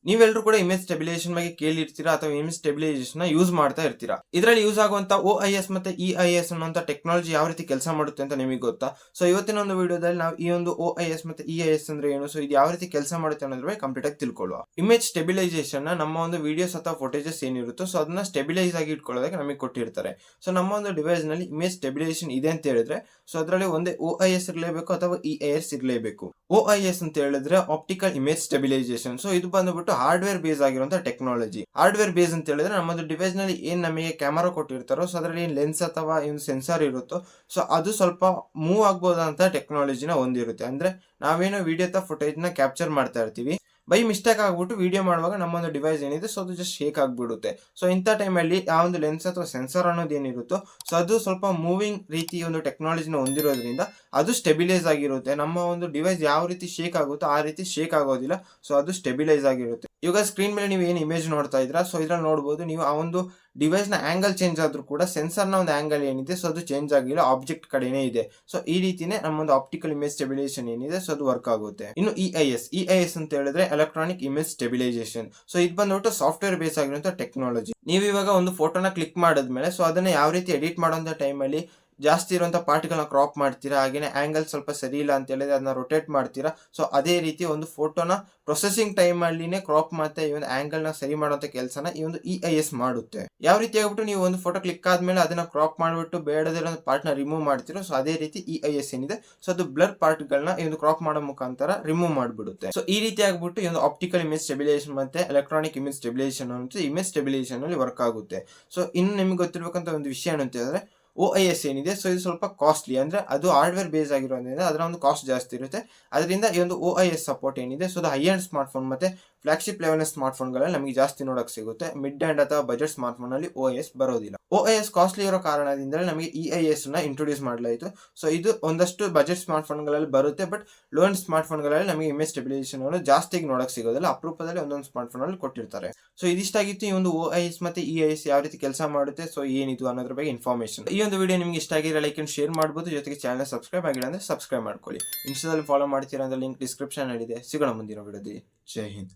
ನೀವೆಲ್ಲರೂ ಕೂಡ image stabilisation ಬಗ್ಗೆ ಕೇಳಿರ್ತೀರಾ ಅಥವಾ ಇಮೇಜ್ ಸ್ಟೆಬಿಲೈಸೇಷನ್ ಯೂಸ್ ಮಾಡ್ತಾ ಇರ್ತೀರಾ. ಇದರಲ್ಲಿ ಯೂಸ್ ಆಗುವಂತ OIS ಮತ್ತೆ EIS ಅನ್ನುವಂತ ಟೆಕ್ನಾಲಜಿ ಯಾವ ರೀತಿ ಕೆಲಸ ಮಾಡುತ್ತೆ ಅಂತ ನಿಮಗೆ ಗೊತ್ತಾ? ಸೊ ಇವತ್ತಿನ ಒಂದು ವಿಡಿಯೋದಲ್ಲಿ ನಾವು ಈ ಒಂದು OIS ಮತ್ತೆ EIS ಅಂದ್ರೆ ಏನು, ಸೊ ಇದು ಯಾವ ರೀತಿ ಕೆಲಸ ಮಾಡುತ್ತೆ ಅನ್ನೋದ್ರ ಬಗ್ಗೆ ಕಂಪ್ಲೀಟ್ ಆಗಿ ತಿಳ್ಕೊಳ್ಳುವ. ಇಮೇಜ್ ಸ್ಟೆಬಿಲೈಸೇಷನ್ ನಮ್ಮ ಒಂದು ವಿಡಿಯೋಸ್ ಅಥವಾ ಫೋಟೇಜಸ್ ಏನಿರುತ್ತೋ ಸೊ ಅದನ್ನ ಸ್ಟೆಬಿಲೈಸ್ ಆಗಿ ಇಟ್ಕೊಳ್ಳೋದಕ್ಕೆ ನಮಗೆ ಕೊಟ್ಟಿರ್ತಾರೆ. ಸೊ ನಮ್ಮ ಒಂದು ಡಿವೈಸ್ ನಲ್ಲಿ ಇಮೇಜ್ ಸ್ಟೆಬಿಲೈಸೇಷನ್ ಇದೆ ಅಂತ ಹೇಳಿದ್ರೆ ಸೊ ಅದರಲ್ಲಿ ಒಂದೇ OIS ಇರಲೇಬೇಕು ಅಥವಾ EIS ಇರಲೇಬೇಕು. OIS ಅಂತ ಹೇಳಿದ್ರೆ ಆಪ್ಟಿಕಲ್ ಇಮೇಜ್ ಸ್ಟೆಬಿಲೈಸೇಷನ್. ಸೊ ಇದು ಬಂದ್ಬಿಟ್ಟು ಹಾರ್ಡ್ವೇರ್ ಬೇಸ್ ಆಗಿರುವಂತಹ ಟೆಕ್ನಾಲಜಿ. ಹಾರ್ಡ್ವೇರ್ ಬೇಸ್ ಅಂತ ಹೇಳಿದ್ರೆ ನಮ್ಮದು ಡಿವೈಸ್ ನಲ್ಲಿ ಏನ್ ನಮಗೆ ಕ್ಯಾಮರಾ ಕೊಟ್ಟಿರ್ತಾರೋ ಸೊ ಅದರಲ್ಲಿ ಏನ್ ಲೆನ್ಸ್ ಅಥವಾ ಏನು ಸೆನ್ಸಾರ್ ಇರುತ್ತೋ ಸೊ ಅದು ಸ್ವಲ್ಪ ಮೂವ್ ಆಗ್ಬೋದಂತ ಟೆಕ್ನಾಲಜಿನ ಹೊಂದಿರುತ್ತೆ. ಅಂದ್ರೆ ನಾವೇನೋ ವಿಡಿಯೋ ಅಥವಾ ಫುಟೇಜ್ ನ ಕ್ಯಾಪ್ಚರ್ ಮಾಡ್ತಾ ಇರ್ತೀವಿ, ಬೈ ಮಿಸ್ಟೇಕ್ ಆಗ್ಬಿಟ್ಟು ವಿಡಿಯೋ ಮಾಡುವಾಗ ನಮ್ಮ ಒಂದು ಡಿವೈಸ್ ಏನಿದೆ ಸೊ ಅದು ಜಸ್ಟ್ ಶೇಕ್ ಆಗ್ಬಿಡುತ್ತೆ. ಸೊ ಇಂಥ ಟೈಮಲ್ಲಿ ಆ ಒಂದು ಲೆನ್ಸ್ ಅಥವಾ ಸೆನ್ಸಾರ್ ಅನ್ನೋದು ಏನಿರುತ್ತೋ ಸೊ ಅದು ಸ್ವಲ್ಪ ಮೂವಿಂಗ್ ರೀತಿ ಒಂದು ಟೆಕ್ನಾಲಜಿನ ಹೊಂದಿರೋದ್ರಿಂದ ಅದು ಸ್ಟೆಬಿಲೈಸ್ ಆಗಿರುತ್ತೆ. ನಮ್ಮ ಒಂದು ಡಿವೈಸ್ ಯಾವ ರೀತಿ ಶೇಕ್ ಆಗುತ್ತೋ ಆ ರೀತಿ ಶೇಕ್ ಆಗೋದಿಲ್ಲ. ಸೊ ಅದು ಸ್ಟೆಬಿಲೈಸ್ ಆಗಿರುತ್ತೆ. ಇವಾಗ ಸ್ಕ್ರೀನ್ ಮೇಲೆ ನೀವು ಏನು ಇಮೇಜ್ ನೋಡ್ತಾ ಇದ್ದೀರಾ ಸೊ ಇದ್ರಲ್ಲಿ ನೋಡಬಹುದು ನೀವು ಆ ಒಂದು ಡಿವೈಸ್ ನ ಆಂಗಲ್ ಚೇಂಜ್ ಆದ್ರೂ ಕೂಡ ಸೆನ್ಸರ್ ನ ಒಂದು ಆಂಗಲ್ ಏನಿದೆ ಸೊ ಅದು ಚೇಂಜ್ ಆಗಿಲ್ಲ, ಆಬ್ಜೆಕ್ಟ್ ಕಡೆನೇ ಇದೆ. ಸೊ ಈ ರೀತಿನೇ ನಮ್ಮ ಒಂದು ಆಪ್ಟಿಕಲ್ ಇಮೇಜ್ ಸ್ಟೆಬಿಲೈಸೇಷನ್ ಏನಿದೆ ಸೊ ಅದು ವರ್ಕ್ ಆಗುತ್ತೆ. ಇನ್ನು EIS ಅಂತ ಹೇಳಿದ್ರೆ ಎಲೆಕ್ಟ್ರಾನಿಕ್ ಇಮೇಜ್ ಸ್ಟೆಬಿಲೈಸೇಷನ್. ಸೊ ಇದು ಬಂದ್ಬಿಟ್ಟು ಸಾಫ್ಟ್ವೇರ್ ಬೇಸ್ ಆಗಿರುವಂತಹ ಟೆಕ್ನಾಲಜಿ. ನೀವು ಇವಾಗ ಒಂದು ಫೋಟೋನ ಕ್ಲಿಕ್ ಮಾಡಿದ್ಮೇಲೆ ಸೊ ಅದನ್ನ ಯಾವ ರೀತಿ ಎಡಿಟ್ ಮಾಡುವಂತ ಟೈಮಲ್ಲಿ ಜಾಸ್ತಿ ಇರುವಂತಹ ಪಾರ್ಟ್ಗಳನ್ನ ಕ್ರಾಪ್ ಮಾಡ್ತೀರಾ, ಹಾಗೇನೆ ಆಂಗಲ್ ಸ್ವಲ್ಪ ಸರಿ ಇಲ್ಲ ಅಂತ ಹೇಳಿದ್ರೆ ಅದನ್ನ ರೊಟೇಟ್ ಮಾಡ್ತೀರಾ. ಸೊ ಅದೇ ರೀತಿ ಒಂದು ಫೋಟೋನ ಪ್ರೊಸೆಸಿಂಗ್ ಟೈಮ್ ಅಲ್ಲಿನೇ ಕ್ರಾಪ್ ಮತ್ತೆ ಈ ಒಂದು ಆಂಗಲ್ ನ ಸರಿ ಮಾಡುವಂತ ಕೆಲಸನ ಈ ಒಂದು EIS ಮಾಡುತ್ತೆ. ಯಾವ ರೀತಿ ಆಗ್ಬಿಟ್ಟು ನೀವು ಒಂದು ಫೋಟೋ ಕ್ಲಿಕ್ ಆದ್ಮೇಲೆ ಅದನ್ನ ಕ್ರಾಪ್ ಮಾಡ್ಬಿಟ್ಟು ಬೇಡದಿರೋ ಪಾರ್ಟ್ ನ ರಿಮೂವ್ ಮಾಡ್ತೀರೋ ಸೊ ಅದೇ ರೀತಿ EIS ಏನಿದೆ ಸೊ ಅದು ಬ್ಲರ್ ಪಾರ್ಟ್ ಗಳನ್ನ ಈ ಒಂದು ಕ್ರಾಪ್ ಮಾಡೋ ಮುಖಾಂತರ ರಿಮೂವ್ ಮಾಡ್ಬಿಡುತ್ತೆ. ಸೊ ಈ ರೀತಿ ಆಗ್ಬಿಟ್ಟು ಈ ಒಂದು ಆಪ್ಟಿಕಲ್ ಇಮೇಜ್ ಸ್ಟೆಬಿಲೈಸೇಷನ್ ಮತ್ತೆ ಎಲೆಕ್ಟ್ರಾನಿಕ್ ಇಮೇಜ್ ಸ್ಟೆಬಿಲೈಸೇಷನ್ ಅಂತ ಇಮೇಜ್ ಸ್ಟೆಬಿಲೈಸೇಷನ್ ಅಲ್ಲಿ ವರ್ಕ್ ಆಗುತ್ತೆ. ಸೊ ಇನ್ನು ನಿಮ್ಗೆ ಗೊತ್ತಿರಬೇಕಂತ ಒಂದು ವಿಷಯ ಏನಂತ ಹೇಳಿದ್ರೆ OIS ಏನಿದೆ ಸೊ ಇದು ಸ್ವಲ್ಪ ಕಾಸ್ಟ್ಲಿ, ಅಂದ್ರೆ ಅದು ಹಾರ್ಡ್ವೇರ್ ಬೇಸ್ ಆಗಿರೋದ್ರಿಂದ ಅದರ ಒಂದು ಕಾಸ್ಟ್ ಜಾಸ್ತಿ ಇರುತ್ತೆ. ಅದರಿಂದ ಈ ಒಂದು OIS ಸಪೋರ್ಟ್ ಏನಿದೆ ಸೊ ಅದು ಹೈ ಅಂಡ್ ಸ್ಮಾರ್ಟ್ ಫೋನ್ ಮತ್ತೆ ಫ್ಲಾಗ್ಶಿಪ್ ಲೆವೆಲ್ ಸ್ಮಾರ್ಟ್ ಫೋನ್ ಗಳಲ್ಲಿ ನಮಗೆ ಜಾಸ್ತಿ ನೋಡಕ್ ಸಿಗುತ್ತೆ. ಮಿಡ್ ಅಂಡ್ ಅಥವಾ ಬಜೆಟ್ ಸ್ಮಾರ್ಟ್ ಫೋನ್ ಅಲ್ಲಿ OIS ಬರೋದಿಲ್ಲ. OIS ಕಾಸ್ಟ್ಲಿ ಇರೋ ಕಾರಣದಿಂದ ನಮಗೆ EIS ನ ಇಂಟ್ರೊಡ್ಯೂಸ್ ಮಾಡಲಾಯಿತು. ಸೊ ಇದು ಒಂದಷ್ಟು ಬಜೆಟ್ ಸ್ಮಾರ್ಟ್ ಫೋನ್ ಗಳಲ್ಲಿ ಬರುತ್ತೆ, but low and smart phone ಗಳಲ್ಲಿ ನಮಗೆ ಇಮೇಜ್ ಸ್ಟೆಬಿಲೈಸೇಷನ್ ಅನ್ನು ಜಾಸ್ತಿ ನೋಡಕ್ ಸಿಗೋದಿಲ್ಲ. ಅಪರೂಪದಲ್ಲಿ ಒಂದೊಂದು ಸ್ಮಾರ್ಟ್ ಫೋನ್ ಅಲ್ಲಿ ಕೊಟ್ಟಿರ್ತಾರೆ. ಸೊ ಇದಿಷ್ಟಾಗಿತ್ತು ಈ ಒಂದು OIS ಮತ್ತೆ EIS ಯಾವ ರೀತಿ ಕೆಲಸ ಮಾಡುತ್ತೆ ಸೊ ಏನಿದು ಅನ್ನೋದ್ರ ಬಗ್ಗೆ ಇನ್ಫಾರ್ಮೇಶನ್. ಈ ಒಂದು ವಿಡಿಯೋ ನಿಮಗೆ ಇಷ್ಟ ಆಗಿದ್ರೆ ಲೈಕ್ ಅಂಡ್ ಶೇರ್ ಮಾಡಬಹುದು. ಜೊತೆಗೆ ಚಾನಲ್ ಸಬ್ಸ್ಕ್ರೈಬ್ ಆಗಿಲ್ಲ ಅಂದ್ರೆ ಸಬ್ಸ್ಕ್ರೈಬ್ ಮಾಡ್ಕೊಳ್ಳಿ. ಇನ್ಸ್ಟಾದಲ್ಲಿ ಫಾಲೋ ಮಾಡ್ತೀರಾ ಅಂದ್ರೆ ಲಿಂಕ್ ಡಿಸ್ಕ್ರಿಪ್ಷನ್ ಅಲ್ಲಿ ಇದೆ. ಸಿಗೋಣ ಮುಂದಿನ ವಿಡಿಯೋದಲ್ಲಿ. ಜೈ ಹಿಂದ್.